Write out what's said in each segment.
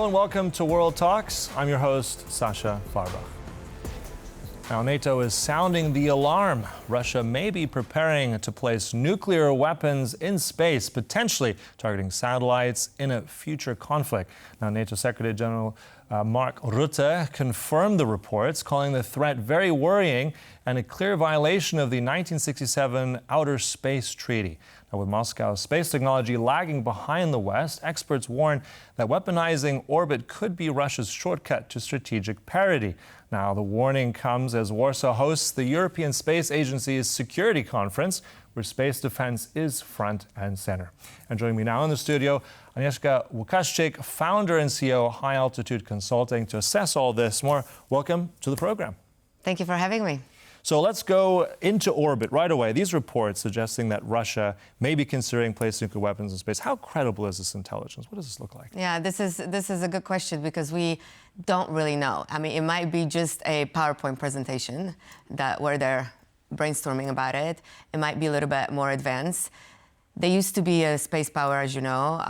Hello and welcome to World Talks. I'm your host, Sasha Farbach. Now, NATO is sounding the alarm. Russia may be preparing to place nuclear weapons in space, potentially targeting satellites in a future conflict. Now, NATO Secretary General Mark Rutte confirmed the reports, calling the threat very worrying and a clear violation of the 1967 Outer Space Treaty. Now, with Moscow's space technology lagging behind the West, experts warn that weaponizing orbit could be Russia's shortcut to strategic parity. Now, the warning comes as Warsaw hosts the European Space Agency's Security Conference, where space defense is front and center. And joining me now in the studio, Agnieszka Łukaszczyk, founder and CEO of hiAltitude Consulting, to assess all this more. Welcome to the program. Thank you for having me. So let's go into orbit right away. These reports suggesting that Russia may be considering placing nuclear weapons in space. How credible is this intelligence? What does this look like? Yeah, this is a good question because we don't really know. I mean, it might be just a PowerPoint presentation where they're brainstorming about it. It might be a little bit more advanced. They used to be a space power, as you know,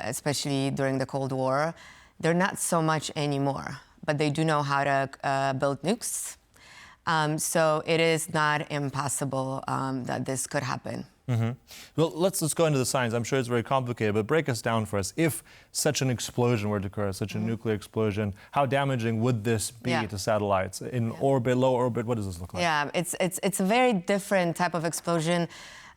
especially during the Cold War. They're not so much anymore, but they do know how to build nukes. So it is not impossible that this could happen. Mm-hmm. Well, let's go into the science. I'm sure it's very complicated, but break us down for us. If such an explosion were to occur, such a nuclear explosion, how damaging would this be to satellites? In orbit, low orbit, what does this look like? Yeah, it's a very different type of explosion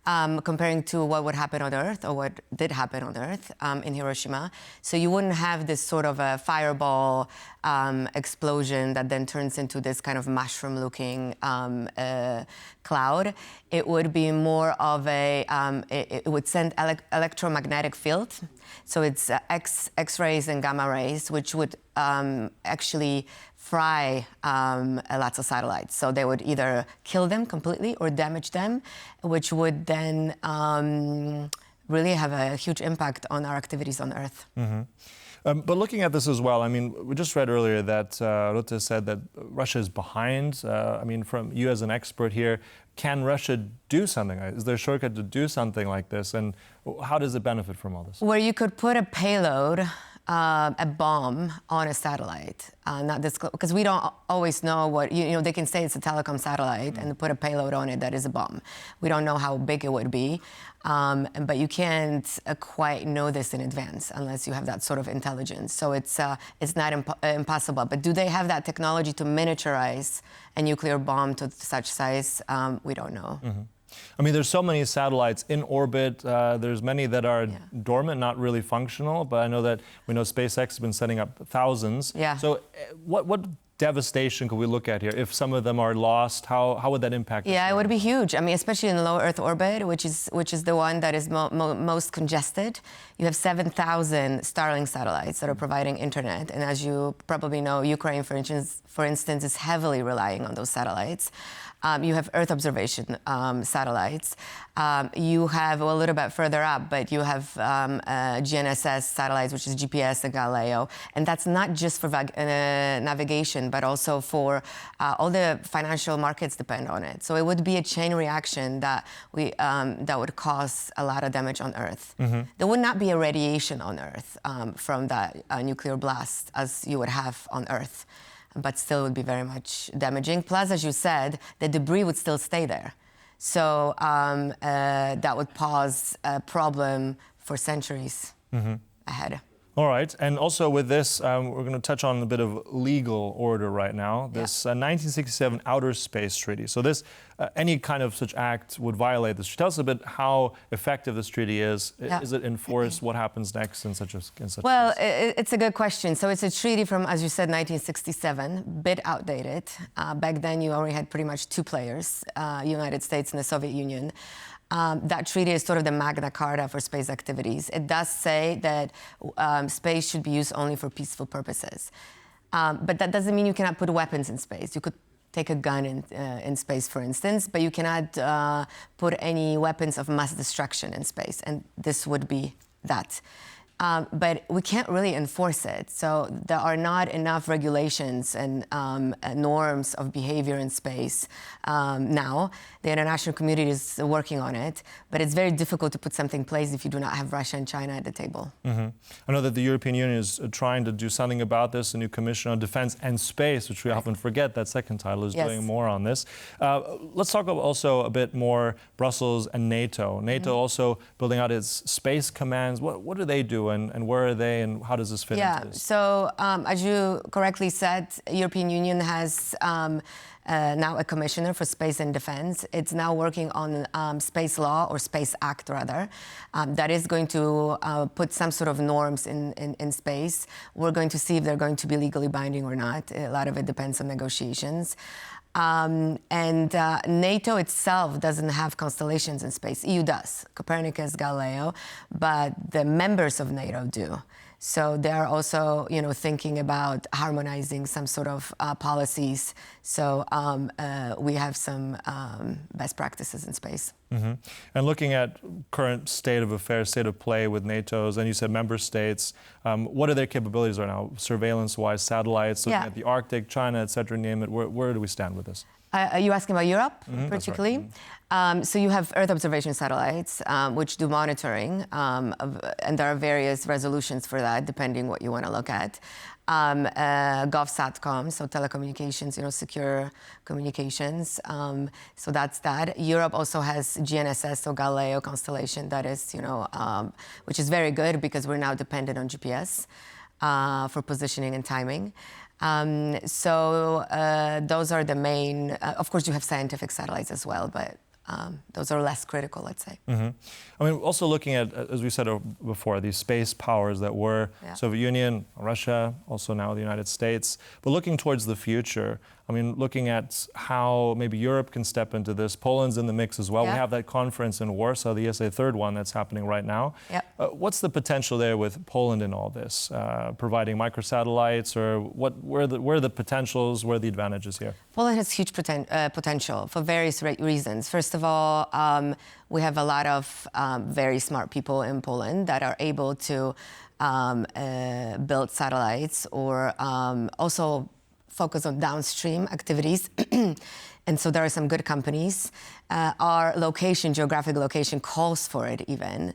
comparing to what would happen on Earth, or what did happen on Earth in Hiroshima. So you wouldn't have this sort of a fireball explosion that then turns into this kind of mushroom-looking cloud. It would be more of a, it would send electromagnetic field. So it's X-rays and gamma rays, which would actually fry lots of satellites. So they would either kill them completely or damage them, which would then really have a huge impact on our activities on Earth. Mm-hmm. But looking at this as well, I mean, we just read earlier that Rutte said that Russia is behind. I mean, from you as an expert here, can Russia do something? Is there a shortcut to do something like this? And how does it benefit from all this? Where you could put a payload, a bomb on a satellite, not disclose, because we don't always know what, you know, they can say it's a telecom satellite and put a payload on it that is a bomb. We don't know how big it would be, but you can't quite know this in advance unless you have that sort of intelligence. So it's not impossible. But do they have that technology to miniaturize a nuclear bomb to such size? We don't know. Mm-hmm. I mean, there's so many satellites in orbit. There's many that are dormant, not really functional. But I know that we know SpaceX has been setting up thousands. Yeah. So what devastation could we look at here? If some of them are lost, how would that impact? Yeah, it would be huge. I mean, especially in low Earth orbit, which is the one that is most congested. You have 7,000 Starlink satellites that are providing internet, and as you probably know, Ukraine, for instance, is heavily relying on those satellites. You have Earth observation satellites. You have a little bit further up, but you have GNSS satellites, which is GPS and Galileo. And that's not just for navigation, but also for all the financial markets depend on it. So it would be a chain reaction that would cause a lot of damage on Earth. Mm-hmm. There would not be a radiation on Earth from that nuclear blast as you would have on Earth, but still would be very much damaging. Plus, as you said, the debris would still stay there. So that would pose a problem for centuries ahead. All right. And also with this, we're going to touch on a bit of legal order right now. This 1967 Outer Space Treaty. So this, any kind of such act would violate this. Tell us a bit how effective this treaty is. Is it enforced? What happens next in such a case? Well, it's a good question. So it's a treaty from, as you said, 1967, bit outdated. Back then, you already had pretty much two players, United States and the Soviet Union. That treaty is sort of the Magna Carta for space activities. It does say that space should be used only for peaceful purposes. But that doesn't mean you cannot put weapons in space. You could take a gun in space, for instance, but you cannot put any weapons of mass destruction in space, and this would be that. but we can't really enforce it. So there are not enough regulations and norms of behavior in space now. The international community is working on it, but it's very difficult to put something in place if you do not have Russia and China at the table. Mm-hmm. I know that the European Union is trying to do something about this. A new Commission on Defense and Space, which we often forget, that second title is doing more on this. Let's talk also a bit more Brussels and NATO. NATO also building out its space commands. What do they do and where are they and how does this fit into this? So as you correctly said, European Union has now a commissioner for space and defense. It's now working on space law, or Space Act rather, that is going to put some sort of norms in space. We're going to see if they're going to be legally binding or not. A lot of it depends on negotiations. NATO itself doesn't have constellations in space. EU does, Copernicus, Galileo, but the members of NATO do. So they are also, thinking about harmonizing some sort of policies. So we have some best practices in space. Mm-hmm. And looking at current state of affairs, state of play with NATO's, and you said member states, what are their capabilities right now, surveillance-wise, satellites, looking at the Arctic, China, et cetera, name it, where do we stand with this? Are you asking about Europe, particularly? That's right. So you have Earth observation satellites, which do monitoring, and there are various resolutions for that, depending what you want to look at. GovSatcom, so telecommunications, secure communications. So that's that. Europe also has GNSS, so Galileo constellation, that is, which is very good because we're now dependent on GPS for positioning and timing. So those are the main, of course you have scientific satellites as well, but those are less critical, let's say. Mm-hmm. I mean, also looking at, as we said before, these space powers that were Soviet Union, Russia, also now the United States, but looking towards the future, I mean, looking at how maybe Europe can step into this. Poland's in the mix as well. We have that conference in Warsaw, the ESA third one that's happening right now. What's the potential there with Poland in all this? Providing microsatellites, or where are the potentials, where are the advantages here? Poland has huge potential for various reasons. First of all, we have a lot of very smart people in Poland that are able to build satellites, or also focus on downstream activities. And so there are some good companies. Our location, geographic location, calls for it even.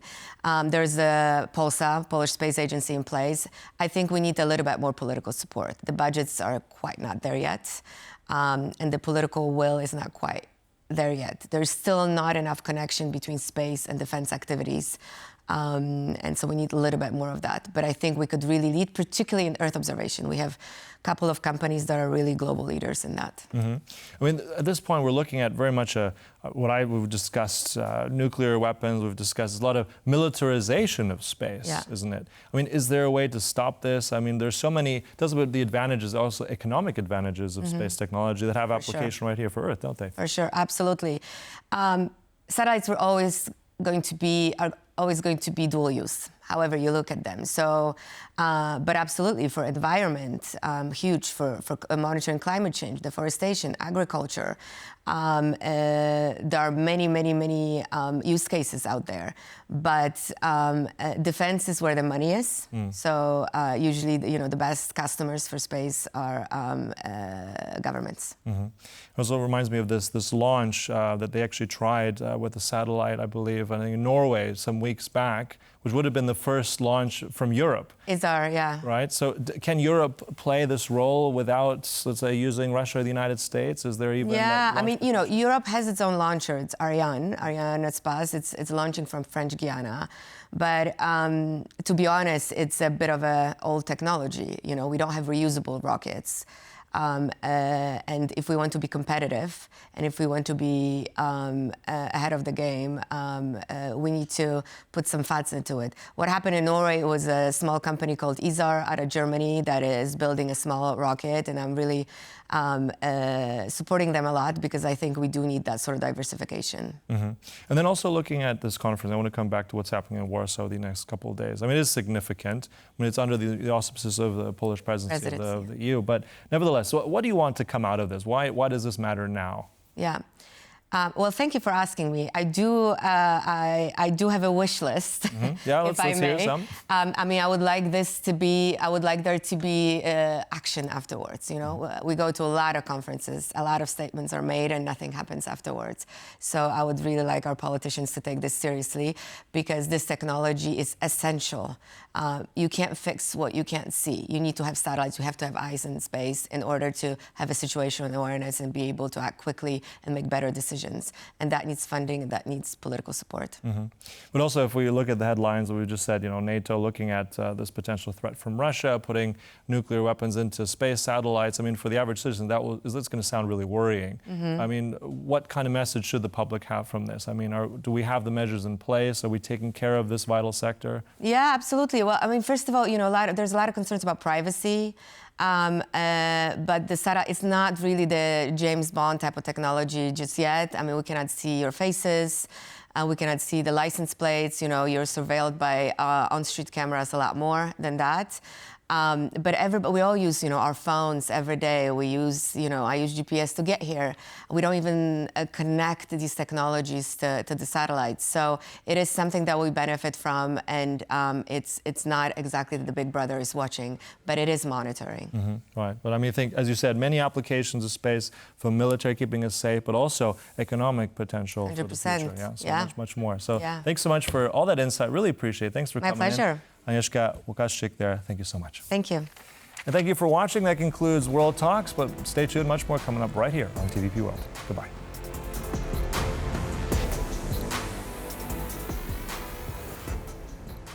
There's the POLSA, Polish Space Agency, in place. I think we need a little bit more political support. The budgets are quite not there yet, and the political will is not quite there yet. There's still not enough connection between space and defense activities. And so we need a little bit more of that. But I think we could really lead, particularly in Earth observation. We have a couple of companies that are really global leaders in that. Mm-hmm. I mean, at this point, we're looking at very much we've discussed nuclear weapons, we've discussed a lot of militarization of space, isn't it? I mean, is there a way to stop this? I mean, there's so many, talk about the advantages, also economic advantages of space technology that have application right here for Earth, don't they? For sure, absolutely. Satellites are always going to be dual use, however you look at them. So, but absolutely for environment, huge for monitoring climate change, deforestation, agriculture. There are many use cases out there, but defense is where the money is. So usually, the best customers for space are governments. It also reminds me of this launch that they actually tried with a satellite, I believe, I think in Norway some weeks back, which would have been the first launch from Europe. Right? So can Europe play this role without, let's say, using Russia or the United States? Is there even... I mean, Europe has its own launcher. It's Ariane Espace. It's launching from French Guiana. But to be honest, it's a bit of an old technology. We don't have reusable rockets. And if we want to be competitive, and if we want to be ahead of the game, we need to put some fats into it. What happened in Norway was a small company called ISAR out of Germany that is building a small rocket, and I'm really supporting them a lot because I think we do need that sort of diversification. And then also looking at this conference, I want to come back to what's happening in Warsaw the next couple of days. I mean, it is significant. I mean, it's under the auspices of the Polish presidency of the EU, but nevertheless, so what do you want to come out of this? Why does this matter now? Well, thank you for asking me. I do have a wish list. Mm-hmm. Yeah, let's hear some. I mean, I would like there to be action afterwards. You know, we go to a lot of conferences, a lot of statements are made, and nothing happens afterwards. So I would really like our politicians to take this seriously, because this technology is essential. You can't fix what you can't see. You need to have satellites. You have to have eyes in space in order to have a situational awareness and be able to act quickly and make better decisions. And that needs funding, and that needs political support. Mm-hmm. But also, if we look at the headlines that we just said, you know, NATO looking at this potential threat from Russia, putting nuclear weapons into space satellites. I mean, for the average citizen, that's going to sound really worrying. Mm-hmm. I mean, what kind of message should the public have from this? I mean, do we have the measures in place? Are we taking care of this vital sector? Yeah, absolutely. Well, I mean, first of all, you know, there's a lot of concerns about privacy. But the satellite, it's not really the James Bond type of technology just yet. I mean, we cannot see your faces. We cannot see the license plates. You know, you're surveilled by on-street cameras a lot more than that. But we all use, you know, our phones every day. We use, you know, I use GPS to get here. We don't even connect these technologies to the satellites. So it is something that we benefit from, and it's not exactly that the big brother is watching, but it is monitoring. Mm-hmm. Right. But I mean, I think, as you said, many applications of space for military, keeping us safe, but also economic potential 100%. for the future. Yeah, so Yeah. much more. So Yeah. thanks so much for all that insight. Really appreciate it. Thanks for coming in. My pleasure. Agnieszka Łukaszczyk there. Thank you so much. Thank you. And thank you for watching. That concludes World Talks, but stay tuned. Much more coming up right here on TVP World. Goodbye.